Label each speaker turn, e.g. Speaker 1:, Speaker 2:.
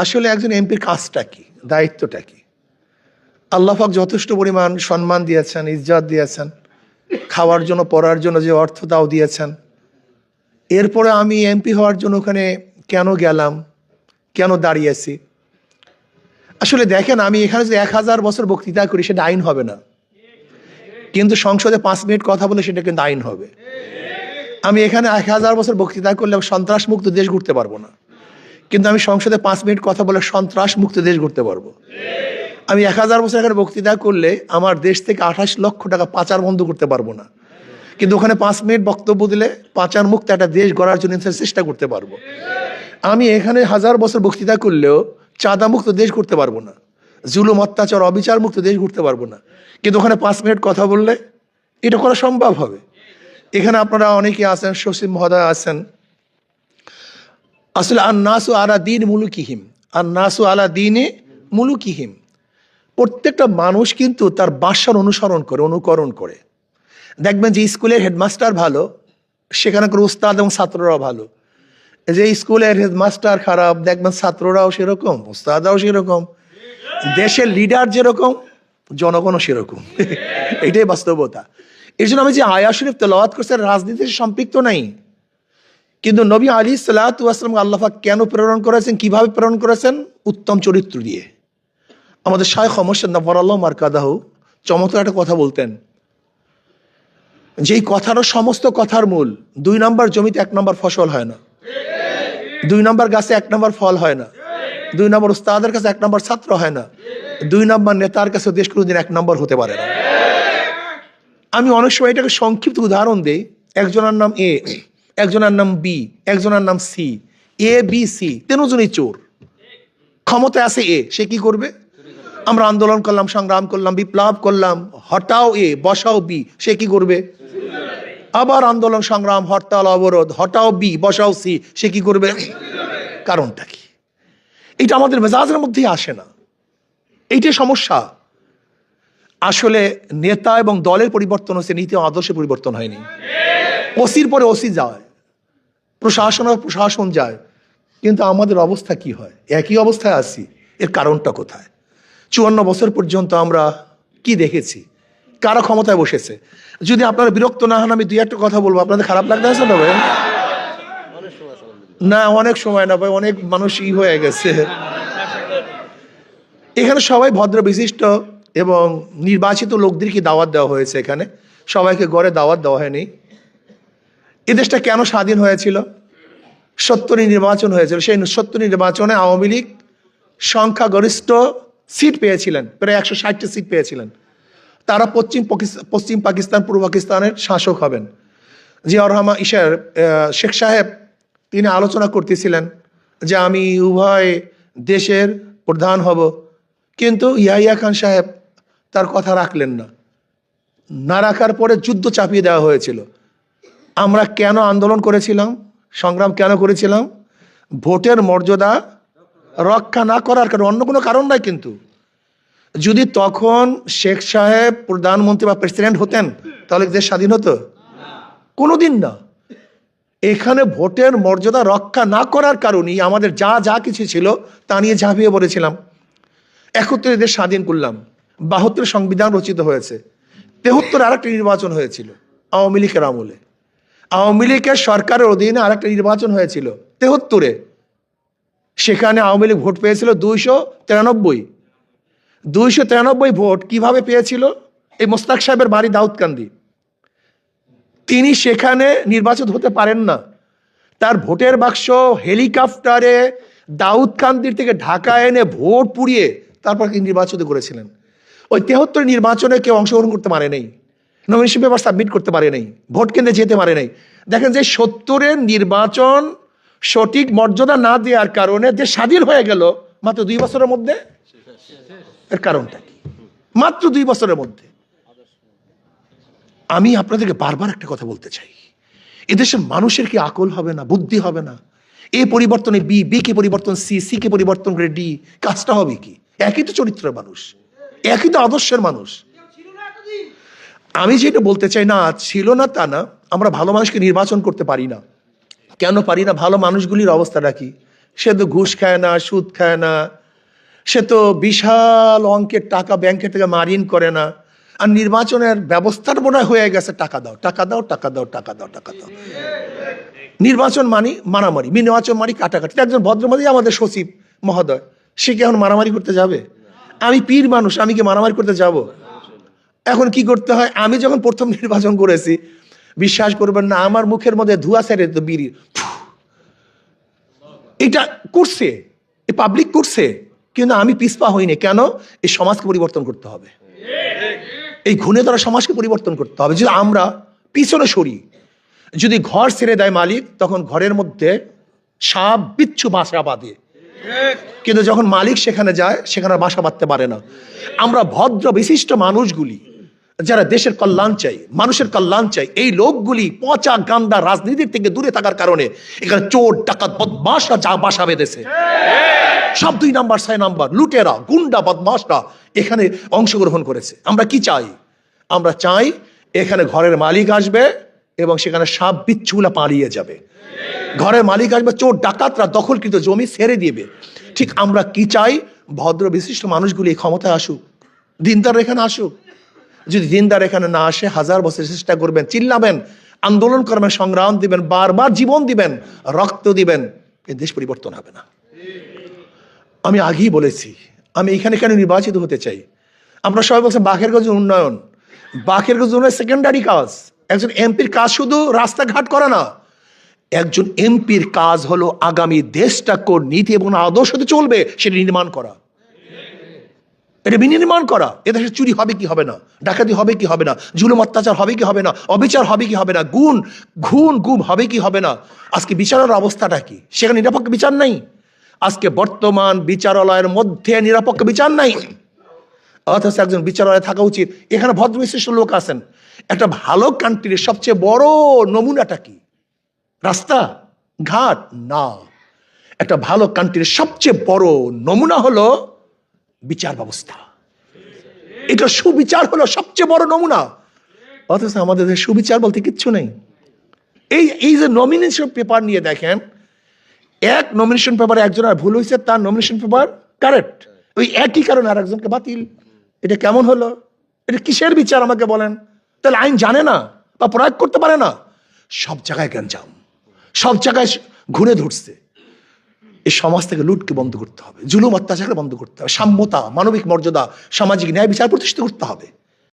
Speaker 1: আসলে একজন এমপির কাজটা কি, দায়িত্বটা কি? আল্লাহ পাক যথেষ্ট পরিমাণ সম্মান দিয়েছেন, ইজ্জত দিয়েছেন, খাওয়ার জন্য পড়ার জন্য যে অর্থ তাও দিয়েছেন। এরপরে আমি এমপি হওয়ার জন্য ওখানে কেন গেলাম, কেন দাঁড়িয়েছি? আসলে দেখেন, আমি এখানে যদি 1000 বছর বক্তৃতা করি সেটা আইন হবে না, কিন্তু সংসদে 5 মিনিট কথা বলে সেটা কিন্তু আইন হবে। আমি এখানে 1000 বছর বক্তৃতা করলে সন্ত্রাস মুক্ত দেশ ঘুরতে পারবো না, কিন্তু আমি সংসদে 5 মিনিট কথা বলে সন্ত্রাস মুক্ত দেশ ঘুরতে পারবো। আমি 1000 বছর এখানে বক্তৃতা করলে আমার দেশ থেকে 28 লক্ষ টাকা পাচার বন্ধ করতে পারবো না, কিন্তু ওখানে 5 মিনিট বক্তব্য দিলে পাচার মুক্ত একটা দেশ গড়ার জন্য চেষ্টা করতে পারবো। আমি এখানে 1000 বছর বক্তৃতা করলেও চাঁদা মুক্ত দেশ করতে পারবো না, জুলুম অত্যাচার অবিচার মুক্ত দেশ ঘুরতে পারবো না, কিন্তু ওখানে 5 মিনিট কথা বললে এটা করা সম্ভব হবে। এখানে আপনারা অনেকে আছেন, সচিব মহোদয় আছেন। আসলে আন্নাসু আলা দিন মুলুকিহিম, আন্নাসু আলা দিনে মুলুকিহিম। প্রত্যেকটা মানুষ কিন্তু তার বাসার অনুসরণ করে, অনুকরণ করে। দেখবেন যে স্কুলের হেডমাস্টার ভালো, সেখানকার উস্তাদ এবং ছাত্ররাও ভালো। যে স্কুলের হেডমাস্টার খারাপ, দেখবেন ছাত্ররাও সেরকম, উস্তাদরাও সেরকম। দেশের লিডার যেরকম, জনগণও সেরকম। এটাই বাস্তবতা। এই জন্য আমি যে আয়াত শরীফ তেলাওয়াত করছি, রাজনীতির সম্পৃক্ত নাই, কিন্তু নবী আলাইহিস সালাতু ওয়াস সালাম আল্লাহ পাক কেন প্রেরণ করেছেন, কিভাবে প্রেরণ করেছেন? উত্তম চরিত্র দিয়ে। আমাদের শায়খ মোর্শেদ নওয়ারাল্লাহু মারকাদাহু চমৎকার একটা কথা বলতেন, যেই কথারও সমস্ত কথার মূল 2 নম্বর জমিতে 1 নম্বর ফসল হয় না, 2 নম্বর গাছে 1 নম্বর ফল হয় না, 2 নম্বর উস্তাদের কাছে 1 নম্বর ছাত্র হয় না, 2 নম্বর নেতার কাছে দেশ কোনোদিন 1 নম্বর হতে পারে না। আমি অনেক সময় এটাকে সংক্ষিপ্ত উদাহরণ দিই। একজনের নাম এ, একজনের নাম বি, একজনের নাম সি। এ বি সি 3 জনই চোর। ক্ষমতায় আছে এ, সে কি করবে? আমরা আন্দোলন করলাম, সংগ্রাম করলাম, বিপ্লব করলাম, হটাও এ বসাও বি, সে কি করবে? আবার আন্দোলন সংগ্রাম, হরতাল অবরোধ, হটাও বি বসাও সি, সে কি করবে? কারণটা কি? এটা আমাদের মেজাজের মধ্যেই আসে না, এইটাই সমস্যা। আসলে নেতা এবং দলের পরিবর্তন হচ্ছে, নীতি ও আদর্শের পরিবর্তন হয়নি। ওসির পরে ওসি যায়, প্রশাসন যায়, কিন্তু আমাদের অবস্থা কি হয়? একই অবস্থায় আছি। এর কারণটা কোথায়? 54 বছর পর্যন্ত আমরা কি দেখেছি? কারা ক্ষমতায় বসেছে? যদি আপনারা বিরক্ত না হন, আমি 2-1টা কথা বলবো। আপনাদের খারাপ লাগতে আছে না ভাই? না, অনেক সময় না ভাই, অনেক মানুষ হয়ে গেছে এখানে। সবাই ভদ্র বিশিষ্ট এবং নির্বাচিত লোকদেরকে দাওয়াত দেওয়া হয়েছে, এখানে সবাইকে গড়ে দাওয়াত দেওয়া হয়নি। এ দেশটা কেন স্বাধীন হয়েছিল? 70 নির্বাচন হয়েছিল। সেই 70 নির্বাচনে আওয়ামী লীগ সংখ্যাগরিষ্ঠ সিট পেয়েছিলেন, প্রায় 160টা সিট পেয়েছিলেন। তারা পশ্চিম পাকিস্তান, পূর্ব পাকিস্তানের শাসক হবেন। জিয়াউর রহমান শেখ সাহেব তিনি আলোচনা করতেছিলেন যে আমি উভয় দেশের প্রধান হব, কিন্তু ইয়াহিয়া খান সাহেব তার কথা রাখলেন না। না রাখার পরে যুদ্ধ চাপিয়ে দেওয়া হয়েছিল। আমরা কেন আন্দোলন করেছিলাম, সংগ্রাম কেন করেছিলাম? ভোটের মর্যাদা রক্ষা না করার কারণ, অন্য কোনো কারণ নাই। কিন্তু যদি তখন শেখ সাহেব প্রধানমন্ত্রী বা প্রেসিডেন্ট হতেন, তাহলে দেশ স্বাধীন হতো? কোনোদিন না। এখানে ভোটের মর্যাদা রক্ষা না করার কারণেই আমাদের যা যা কিছু ছিল তা নিয়ে ঝাঁপিয়ে পড়েছিলাম। 71 দেশ স্বাধীন করলাম, 72 সংবিধান রচিত হয়েছে, 73 আরেকটা নির্বাচন হয়েছিল আওয়ামী লীগের আমলে। আওয়ামী লীগের সরকারের অধীনে আরেকটা নির্বাচন হয়েছিল 73-এ। সেখানে আওয়ামী লীগ ভোট পেয়েছিল 293 ভোট। কিভাবে পেয়েছিল? এই মোস্তাক সাহেবের বাড়ি দাউদকান্দি, তিনি সেখানে নির্বাচিত হতে পারেন না। তার ভোটের বাক্স হেলিকপ্টারে দাউদকান্দির থেকে ঢাকা এনে ভোট পুড়িয়ে তারপর নির্বাচিত করেছিলেন। ওই 73 নির্বাচনে কেউ অংশগ্রহণ করতে পারে নাই, নমিনেশন পেপার সাবমিট করতে পারে নাই, ভোট কেন্দ্রে যেতে পারে নাই। দেখেন যে 70-এর নির্বাচন সঠিক মর্যাদা না দেওয়ার কারণে যে স্বাধীন হয়ে গেল মাত্র 2 বছরের মধ্যে। এর কারণটা কি? মাত্র 2 বছরের মধ্যে। আমি আপনাদেরকে বারবার একটা কথা বলতে চাই, এদেশের মানুষের কি আকল হবে না, বুদ্ধি হবে না? এ পরিবর্তনে বি, বি কে পরিবর্তন সি, সি কে পরিবর্তন করে ডি, কাজটা হবে কি? একই তো চরিত্রের মানুষ, একই তো আদর্শের মানুষ। আমি যেটা বলতে চাই, না ছিল না তা না, আমরা ভালো মানুষকে নির্বাচন করতে পারি না। কেন পারি না? ভালো মানুষগুলির অবস্থাটা কি? সে তো ঘুষ খায় না, সুদ খায় না, সে তো বিশাল অঙ্কের টাকা ব্যাংকের থেকে মারিন করে না। আর নির্বাচনের ব্যবস্থার মনে হয়ে গেছে টাকা দাও, টাকা দাও, টাকা দাও, টাকা দাও, টাকা দাও। নির্বাচন মানি মারামারি, নির্বাচন মানি কাটাকাটি। একজন ভদ্রমতী আমাদের সচিব মহোদয়, সে কি এখন মারামারি করতে যাবে? আমি পীর মানুষ, আমি কি মারামারি করতে যাব? এখন কি করতে হয়? আমি যখন প্রথম নির্বাচন করেছি, বিশ্বাস করবেন না, আমার মুখের মধ্যে ধোঁয়া ছেড়ে তো বিড়ি। এটা করছে, এ পাবলিক করছে, কিন্তু আমি পিছপা হইনি। কেন? এই সমাজকে পরিবর্তন করতে হবে, এই ঘুণে ধরা সমাজকে পরিবর্তন করতে হবে। যদি আমরা পিছনে সরি, যদি ঘর ছেড়ে দেয় মালিক, তখন ঘরের মধ্যে সাপ বিচ্ছু বাসা বাঁধে, কিন্তু যখন মালিক সেখানে যায়, সেখানে বাসা বাঁধতে পারে না। আমরা ভদ্র বিশিষ্ট মানুষগুলি, যারা দেশের কল্যাণ চাই, মানুষের কল্যাণ চাই, এই লোকগুলি পচা গান্দা রাজনীতির থেকে দূরে থাকার কারণে এখানে চোর ডাকাত বদমাশরা যা বাসা বেঁধেছে, সব 2 নাম্বার 6 নাম্বার লুটেরা গুন্ডা বদমাশরা এখানে অংশগ্রহণ করেছে। আমরা কি চাই? আমরা চাই এখানে ঘরের মালিক আসবে এবং সেখানে সাপ বিচ্ছুগুলা পালিয়ে যাবে। ঘরের মালিক আসবে, চোর ডাকাতরা দখলকৃত জমি ছেড়ে দিবে। ঠিক আমরা কি চাই? ভদ্র বিশিষ্ট মানুষগুলি ক্ষমতায় আসুক, দিনদার এখানে আসুক। যদি দিনদার এখানে না আসে, 1000 বছর চেষ্টা করবেন, চিল্লাবেন, আন্দোলন করবেন, সংগ্রাম দিবেন, বারবার জীবন দিবেন, রক্ত দিবেন, এই দেশ পরিবর্তন হবে না। আমি আগেই বলেছি, আমি এখানে কেন নির্বাচিত হতে চাই। আমরা সবাই বলছেন বাকেরগঞ্জ উন্নয়ন, বাকেরগঞ্জ উন্নয়ন সেকেন্ডারি কাজ। একজন এমপির কাজ শুধু রাস্তাঘাট করা না, একজন এমপির কাজ হলো আগামী দেশটা কোন নীতি এবং আদর্শতে চলবে সেটা নির্মাণ করা, এটা বিনির্মাণ করা। এদেশে চুরি হবে কি হবে না, ডাকাতি হবে কি হবে না, জুলুম অত্যাচার হবে কি হবে না, অবিচার হবে কি হবে না, গুম হবে কি হবে না। আজকে বিচারের অবস্থাটা কি? সেখানে নিরপেক্ষ বিচার নাই। আজকে বর্তমান বিচারালয়ের মধ্যে নিরপেক্ষ বিচার নাই, অথচ একজন বিচারালয়ে থাকা উচিত। এখানে ভদ্র বিশিষ্ট লোক আছেন। একটা ভালো কান্ট্রির সবচেয়ে বড় নমুনাটা কি? রাস্তা ঘাট না, একটা ভালো কান্ট্রির সবচেয়ে বড় নমুনা হলো বিচার ব্যবস্থা। এটা সুবিচার হলো সবচেয়ে বড় নমুনা। অথচ আমাদের সুবিচার বলতে কিচ্ছু নেই। এই যে নমিনেশন পেপার নিয়ে দেখেন, এক নমিনেশন পেপারে একজনের ভুল হয়েছে, তার নমিনেশন পেপার কারেক্ট, ওই একই কারণে আর একজনকে বাতিল। এটা কেমন হলো? এটা কিসের বিচার আমাকে বলেন? তাহলে আইন জানে না বা প্রয়োগ করতে পারে না। সব জায়গায় গ্যাঞ্জাম, সব জায়গায় ঘুরে ধরছে। এই সমাজ থেকে লুটকে বন্ধ করতে হবে, জুলুম অত্যাচারকে বন্ধ করতে হবে, সাম্যতা, মানবিক মর্যাদা, সামাজিক ন্যায় বিচার প্রতিষ্ঠিত করতে হবে।